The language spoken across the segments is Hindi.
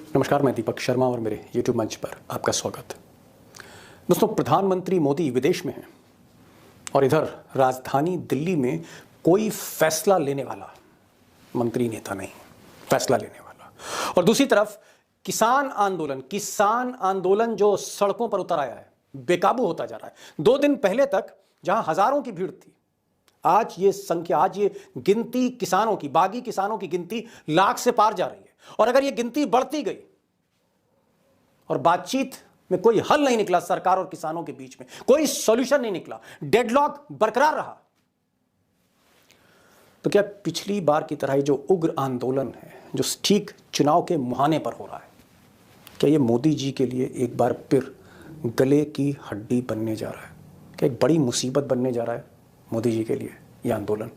नमस्कार, मैं दीपक शर्मा और मेरे YouTube मंच पर आपका स्वागत। दोस्तों, प्रधानमंत्री मोदी विदेश में हैं और इधर राजधानी दिल्ली में कोई फैसला लेने वाला मंत्री नेता नहीं, फैसला लेने वाला। और दूसरी तरफ किसान आंदोलन जो सड़कों पर उतर आया है, बेकाबू होता जा रहा है। 2 दिन पहले तक जहां हजारों की भीड़ थी, आज ये गिनती किसानों की, बागी किसानों की गिनती लाख से पार जा रही है। और अगर ये गिनती बढ़ती गई और बातचीत में कोई हल नहीं निकला, सरकार और किसानों के बीच में कोई सॉल्यूशन नहीं निकला, डेडलॉक बरकरार रहा, तो क्या पिछली बार की तरह जो उग्र आंदोलन है, जो ठीक चुनाव के मुहाने पर हो रहा है, क्या ये मोदी जी के लिए एक बार फिर गले की हड्डी बनने जा रहा है? क्या एक बड़ी मुसीबत बनने जा रहा है मोदी जी के लिए यह आंदोलन?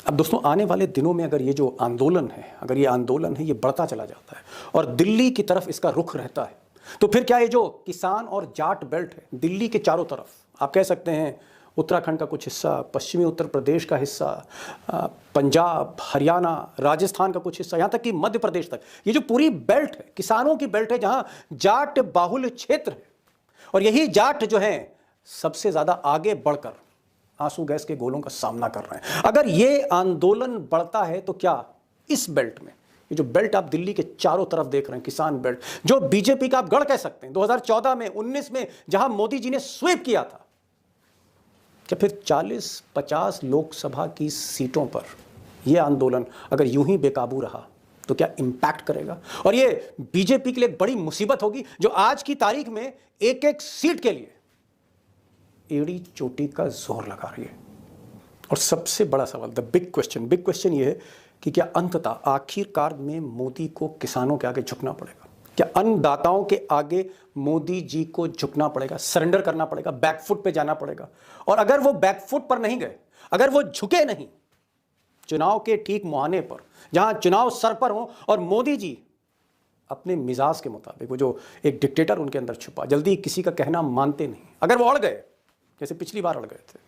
अब दोस्तों, आने वाले दिनों में अगर ये जो आंदोलन है, ये बढ़ता चला जाता है और दिल्ली की तरफ इसका रुख रहता है, तो फिर क्या ये जो किसान और जाट बेल्ट है दिल्ली के चारों तरफ, आप कह सकते हैं उत्तराखंड का कुछ हिस्सा, पश्चिमी उत्तर प्रदेश का हिस्सा, पंजाब, हरियाणा, राजस्थान का कुछ हिस्सा, यहाँ तक कि मध्य प्रदेश तक, ये जो पूरी बेल्ट है, किसानों की बेल्ट है, जहाँ जाट बाहुल्य क्षेत्र है और यही जाट जो है सबसे ज़्यादा आगे बढ़कर आंसू गैस के गोलों का सामना कर रहे हैं। अगर ये आंदोलन बढ़ता है तो क्या इस बेल्ट में, ये जो बेल्ट आप दिल्ली के चारों तरफ देख रहे हैं, किसान बेल्ट, जो बीजेपी का आप गढ़ कह सकते हैं, 2014 में, 19 में जहां मोदी जी ने स्वीप किया था, क्या फिर 40-50 लोकसभा की सीटों पर यह आंदोलन अगर यूं ही बेकाबू रहा तो क्या इंपैक्ट करेगा? और ये बीजेपी के लिए बड़ी मुसीबत होगी, जो आज की तारीख में एक एक सीट के लिए एड़ी चोटी का जोर लगा रही है। और सबसे बड़ा सवाल, द बिग क्वेश्चन ये है कि क्या अंततः आखिरकार में मोदी को किसानों के आगे झुकना पड़ेगा? क्या अन्नदाताओं के आगे मोदी जी को झुकना पड़ेगा, सरेंडर करना पड़ेगा, बैकफुट पे जाना पड़ेगा? और अगर वो बैकफुट पर नहीं गए, अगर वो झुके नहीं चुनाव के ठीक मुहाने पर, जहां चुनाव सर पर हो और मोदी जी अपने मिजाज के मुताबिक, वो जो एक डिक्टेटर उनके अंदर छुपा, जल्दी किसी का कहना मानते नहीं, अगर वो अड़ गए जैसे पिछली बार अड़ गए थे,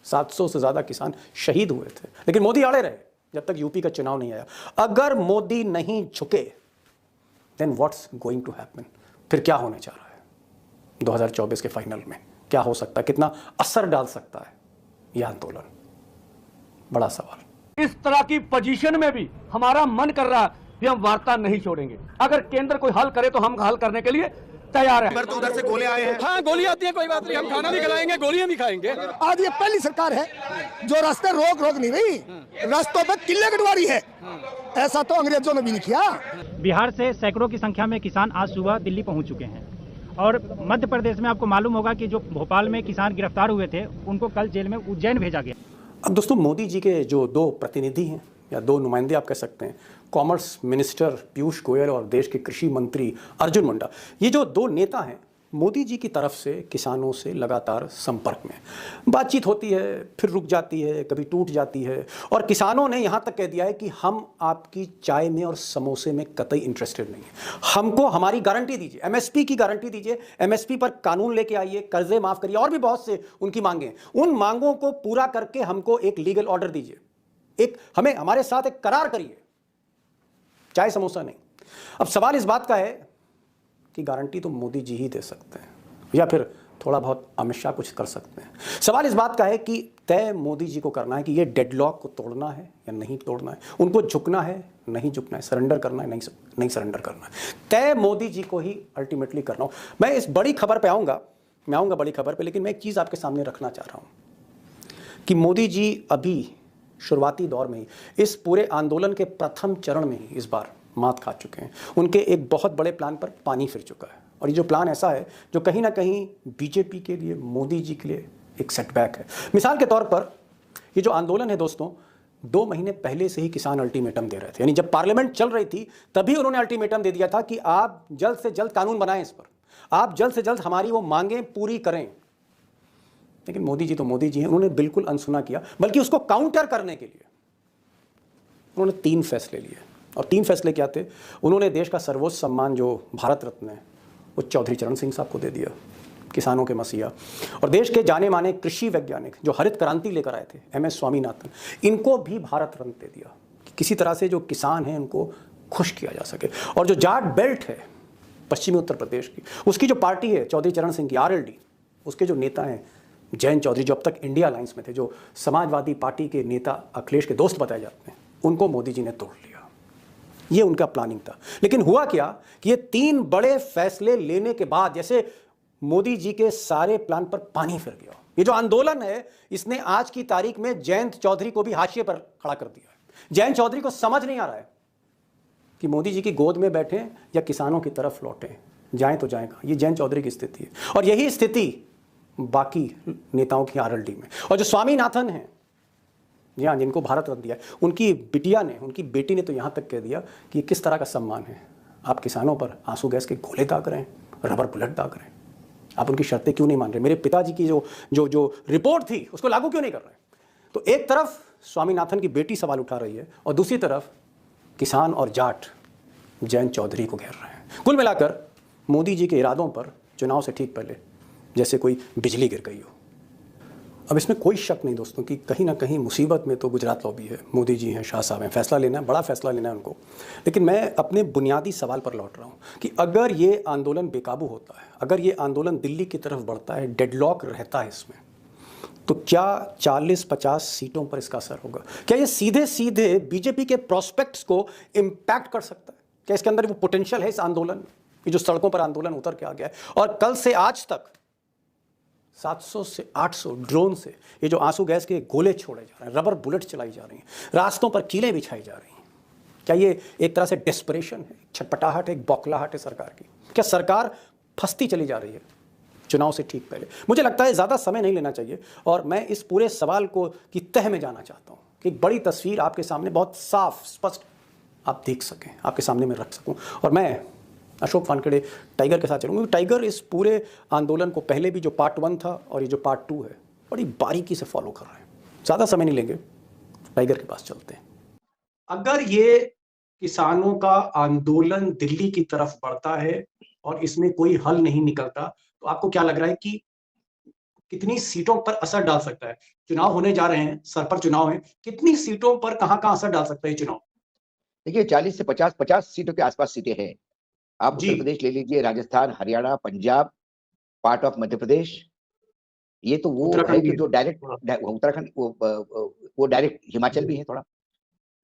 700 से ज्यादा किसान शहीद हुए थे, लेकिन मोदी अड़े रहे जब तक यूपी का चुनाव नहीं आया। अगर मोदी नहीं झुके, then what's going to happen? फिर क्या होने जा रहा है 2024 के फाइनल में? क्या हो सकता है? कितना असर डाल सकता है यह आंदोलन? बड़ा सवाल। इस तरह की पोजीशन में भी हमारा मन कर रहा है कि हम वार्ता नहीं छोड़ेंगे। अगर केंद्र कोई हल करे तो हम हल करने के लिए तैयार है। तो उधर से गोले आए हैं। हाँ, गोली आती है, कोई बात नहीं, हम खाना भी खिलाएंगे, गोलियां भी खाएंगे। आज ये पहली सरकार है जो रास्ते रोक नहीं रही, रास्तों पे किले कटवारी है। ऐसा तो अंग्रेजों ने भी नहीं किया। बिहार से सैकड़ों की संख्या में किसान आज सुबह दिल्ली पहुंच चुके हैं और मध्य प्रदेश में आपको मालूम होगा कि जो भोपाल में किसान गिरफ्तार हुए थे, उनको कल जेल में उज्जैन भेजा गया। अब दोस्तों, मोदी जी के जो 2 प्रतिनिधि हैं या 2 नुमाइंदे आप कह सकते हैं, कॉमर्स मिनिस्टर पीयूष गोयल और देश के कृषि मंत्री अर्जुन मुंडा, ये जो 2 नेता हैं, मोदी जी की तरफ से किसानों से लगातार संपर्क में, बातचीत होती है, फिर रुक जाती है, कभी टूट जाती है, और किसानों ने यहाँ तक कह दिया है कि हम आपकी चाय में और समोसे में कतई इंटरेस्टेड नहीं है, हमको हमारी गारंटी दीजिए, एमएसपी की गारंटी दीजिए, एमएसपी पर कानून लेके आइए, कर्जे माफ करिए, और भी बहुत से उनकी मांगे हैं, उन मांगों को पूरा करके हमको एक लीगल ऑर्डर दीजिए, एक हमें हमारे साथ एक करार करिए, चाय समोसा नहीं। अब सवाल इस बात का है कि गारंटी तो मोदी जी ही दे सकते हैं या फिर थोड़ा बहुत अमित शाह कुछ कर सकते हैं। सवाल इस बात का है कि तय मोदी जी को करना है कि ये डेडलॉक को तोड़ना है या नहीं तोड़ना है, उनको झुकना है नहीं झुकना है, सरेंडर करना है नहीं सरेंडर करना है, तय मोदी जी को ही अल्टीमेटली करना हो। मैं इस बड़ी खबर पे आऊँगा बड़ी खबर पे, लेकिन मैं एक चीज़ आपके सामने रखना चाह रहा हूँ कि मोदी जी अभी शुरुआती दौर में ही, इस पूरे आंदोलन के प्रथम चरण में ही इस बार मात खा चुके हैं। उनके एक बहुत बड़े प्लान पर पानी फिर चुका है और ये जो प्लान ऐसा है जो कहीं ना कहीं बीजेपी के लिए, मोदी जी के लिए एक सेटबैक है। मिसाल के तौर पर ये जो आंदोलन है दोस्तों, 2 महीने पहले से ही किसान अल्टीमेटम दे रहे थे, यानी जब पार्लियामेंट चल रही थी तभी उन्होंने अल्टीमेटम दे दिया था कि आप जल्द से जल्द कानून बनाएं इस पर, आप जल्द से जल्द हमारी वो मांगें पूरी करें। लेकिन मोदी जी तो मोदी जी हैं, उन्होंने बिल्कुल अनसुना किया, बल्कि उसको काउंटर करने के लिए उन्होंने 3 फैसले लिए। और 3 फैसले क्या थे? उन्होंने देश का सर्वोच्च सम्मान जो भारत रत्न है वो चौधरी चरण सिंह साहब को दे दिया, किसानों के मसीहा, और देश के जाने माने कृषि वैज्ञानिक जो हरित क्रांति लेकर आए थे, MS स्वामीनाथन, इनको भी भारत रत्न दे दिया। किसी तरह से जो किसान हैं उनको खुश किया जा सके। और जो जाट बेल्ट है पश्चिमी उत्तर प्रदेश की, उसकी जो पार्टी है चौधरी चरण सिंह की RLD, उसके जो नेता हैं जयंत चौधरी, जो अब तक इंडिया अलायंस में थे, जो समाजवादी पार्टी के नेता अखिलेश के दोस्त बताए जाते हैं, उनको मोदी जी ने तोड़ लिया। ये उनका प्लानिंग था। लेकिन हुआ क्या कि ये 3 बड़े फैसले लेने के बाद जैसे मोदी जी के सारे प्लान पर पानी फिर गया। ये जो आंदोलन है, इसने आज की तारीख में जयंत चौधरी को भी हाशिए पर खड़ा कर दिया है। जयंत चौधरी को समझ नहीं आ रहा है कि मोदी जी की गोद में बैठे या किसानों की तरफ लौटे, जाएं तो जाएं कहां। ये जयंत चौधरी की स्थिति है और यही स्थिति बाकी नेताओं की RLD में। और जो स्वामीनाथन हैं, जी हाँ, जिनको भारत रत्न दिया है, उनकी बिटिया ने, उनकी बेटी ने तो यहाँ तक कह दिया कि किस तरह का सम्मान है, आप किसानों पर आंसू गैस के गोले दाग रहे हैं, रबर बुलेट दाग रहे हैं, आप उनकी शर्तें क्यों नहीं मान रहे, मेरे पिताजी की जो रिपोर्ट थी उसको लागू क्यों नहीं कर रहे। तो एक तरफ स्वामीनाथन की बेटी सवाल उठा रही है और दूसरी तरफ किसान और जाट जयंत चौधरी को घेर रहे हैं। कुल मिलाकर मोदी जी के इरादों पर चुनाव से ठीक पहले जैसे कोई बिजली गिर गई हो। अब इसमें कोई शक नहीं दोस्तों कि कहीं ना कहीं मुसीबत में तो गुजरात लॉबी है, मोदी जी हैं, शाह साहब हैं, फैसला लेना है, बड़ा फैसला लेना है उनको। लेकिन मैं अपने बुनियादी सवाल पर लौट रहा हूँ कि अगर ये आंदोलन बेकाबू होता है, अगर ये आंदोलन दिल्ली की तरफ बढ़ता है, डेडलॉक रहता है इसमें, तो क्या 40-50 सीटों पर इसका असर होगा? क्या ये सीधे सीधे बीजेपी के प्रोस्पेक्ट्स को इम्पैक्ट कर सकता है? क्या इसके अंदर वो पोटेंशियल है इस आंदोलन में, ये जो सड़कों पर आंदोलन उतर के आ गया है? और कल से आज तक 700 से 800 ड्रोन से ये जो आंसू गैस के गोले छोड़े जा रहे हैं, रबर बुलेट चलाई जा रही हैं, रास्तों पर कीलें बिछाई जा रही हैं, क्या ये एक तरह से डेस्परेशन है, छटपटाहट है, एक बौखलाहट है सरकार की? क्या सरकार फंसती चली जा रही है चुनाव से ठीक पहले? मुझे लगता है ज़्यादा समय नहीं लेना चाहिए और मैं इस पूरे सवाल को की तह में जाना चाहता हूँ कि एक बड़ी तस्वीर आपके सामने बहुत साफ स्पष्ट आप देख सकें, आपके सामने मैं रख सकूँ। और मैं अशोक वानखेड़े टाइगर के साथ चलूँगा। टाइगर इस पूरे आंदोलन को पहले भी जो पार्ट 1 था और ये जो पार्ट 2 है, बड़ी बारीकी से फॉलो कर रहे हैं। ज़्यादा समय नहीं लेंगे, टाइगर के पास चलते हैं। अगर ये किसानों का आंदोलन दिल्ली की तरफ बढ़ता है और इसमें कोई हल नहीं निकलता, तो आपको क्या लग रहा है कि कितनी सीटों पर असर डाल सकता है? चुनाव होने जा रहे हैं, सर पर चुनाव है, कितनी सीटों पर कहाँ असर डाल सकता है चुनाव? देखिए 40 से 50 सीटों के आसपास सीटें हैं। आप उत्तर प्रदेश ले लीजिए, राजस्थान, हरियाणा, पंजाब, पार्ट ऑफ मध्य प्रदेश, ये तो वो है कि जो डायरेक्ट उत्तराखंड, वो डायरेक्ट हिमाचल भी है थोड़ा,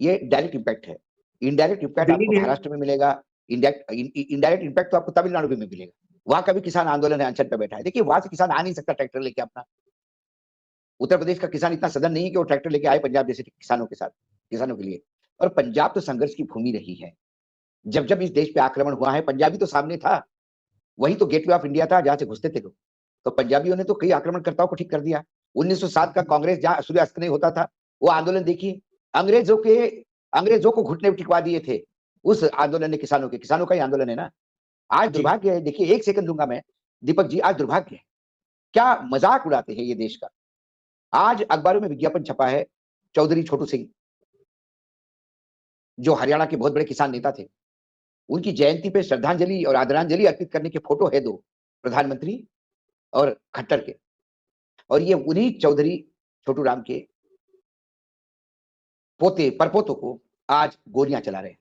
ये डायरेक्ट इम्पैक्ट है। इनडायरेक्ट इम्पैक्ट आपको महाराष्ट्र में मिलेगा, इनडायरेक्ट इम्पैक्ट तो आपको तमिलनाडु में मिलेगा। वहां का भी किसान आंदोलन है, अनशन पे बैठा है। देखिए वहां से किसान आ नहीं सकता ट्रैक्टर लेके अपना। उत्तर प्रदेश का किसान इतना सदन नहीं है कि वो ट्रैक्टर लेके आए पंजाब जैसे किसानों के साथ, किसानों के लिए। और पंजाब तो संघर्ष की भूमि रही है। जब जब इस देश पे आक्रमण हुआ है, पंजाबी तो सामने था, वही तो गेटवे ऑफ इंडिया था जहां से घुसते थे लोग। तो पंजाबियों ने तो कई आक्रमणकर्ताओं को ठीक कर दिया। 1907 का कांग्रेस जहां सूर्यास्त नहीं होता था, वो आंदोलन देखिए, अंग्रेजों को घुटने टिकवा दिए थे उस आंदोलन ने। किसानों का ही आंदोलन है ना। आज दुर्भाग्य है, देखिए 1 सेकंड दूंगा मैं दीपक जी, आज दुर्भाग्य है, क्या मजाक उड़ाते हैं ये देश का। आज अखबारों में विज्ञापन छपा है, चौधरी छोटू सिंह जो हरियाणा के बहुत बड़े किसान नेता थे, उनकी जयंती पे श्रद्धांजलि और आदरांजलि अर्पित करने के फोटो है 2, प्रधानमंत्री और खट्टर के, और ये उन्हीं चौधरी छोटू राम के पोते परपोतों को आज गोलियां चला रहे हैं,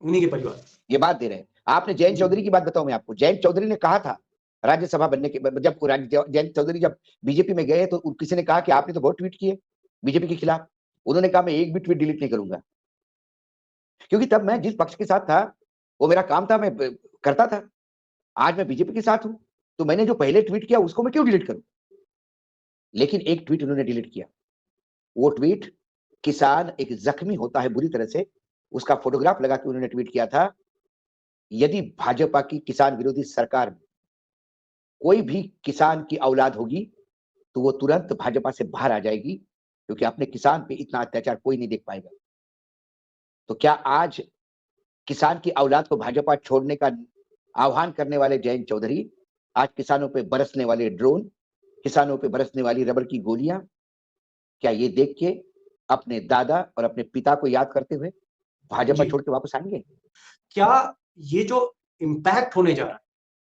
उन्हीं के परिवार, ये बात दे रहे हैं। आपने जयंत चौधरी की बात बताऊं मैं आपको, जयंत चौधरी ने कहा था राज्यसभा बनने के, जब जयंत चौधरी जब बीजेपी में गए तो किसी ने कहा कि आपने तो बहुत ट्वीट किए बीजेपी के खिलाफ। उन्होंने कहा मैं एक भी ट्वीट डिलीट नहीं करूंगा, क्योंकि तब मैं जिस पक्ष के साथ था वो मेरा काम था, मैं करता था। आज मैं बीजेपी के साथ हूं, तो मैंने जो पहले ट्वीट किया उसको मैं क्यों डिलीट करूं। लेकिन एक ट्वीट उन्होंने डिलीट किया, वो ट्वीट किसान एक जख्मी होता है बुरी तरह से, उसका फोटोग्राफ लगा के उन्होंने ट्वीट किया था, यदि भाजपा की किसान विरोधी सरकार में कोई भी किसान की औलाद होगी तो वो तुरंत भाजपा से बाहर आ जाएगी, क्योंकि अपने किसान पे इतना अत्याचार कोई नहीं देख पाएगा। तो क्या आज किसान की औलाद को भाजपा छोड़ने का आह्वान करने वाले जयंत चौधरी आज किसानों पे बरसने वाले ड्रोन, किसानों पे बरसने वाली रबर की गोलियां, क्या ये देख के अपने दादा और अपने पिता को याद करते हुए भाजपा छोड़ के वापस आएंगे? क्या ये जो इम्पैक्ट होने जा रहा है,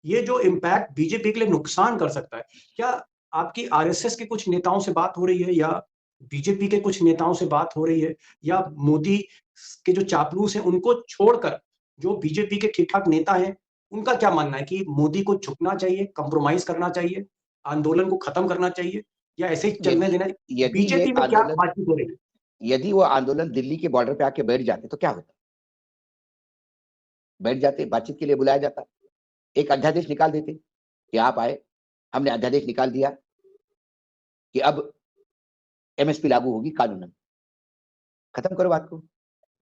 ये जो इम्पैक्ट बीजेपी के लिए नुकसान कर सकता है? क्या आपकी आरएसएस के कुछ नेताओं से बात हो रही है, या बीजेपी के कुछ नेताओं से बात हो रही है, या मोदी के जो चापलूस हैं उनको छोड़कर जो बीजेपी के ठीक ठाक नेता हैं उनका क्या मानना है कि मोदी को झुकना चाहिए, कंप्रोमाइज करना चाहिए, आंदोलन को खत्म करना चाहिए या ऐसे ही चलने देना? यदि बीजेपी में क्या बातचीत हो रही है? यदि वो आंदोलन दिल्ली के बॉर्डर पे आके बैठ जाते तो क्या होता? बैठ जाते, बातचीत के लिए बुलाया जाता, एक अध्यादेश निकाल देते कि आप आए, हमने अध्यादेश निकाल दिया कि अब एमएसपी लागू होगी कानूनन, खत्म करो बात को।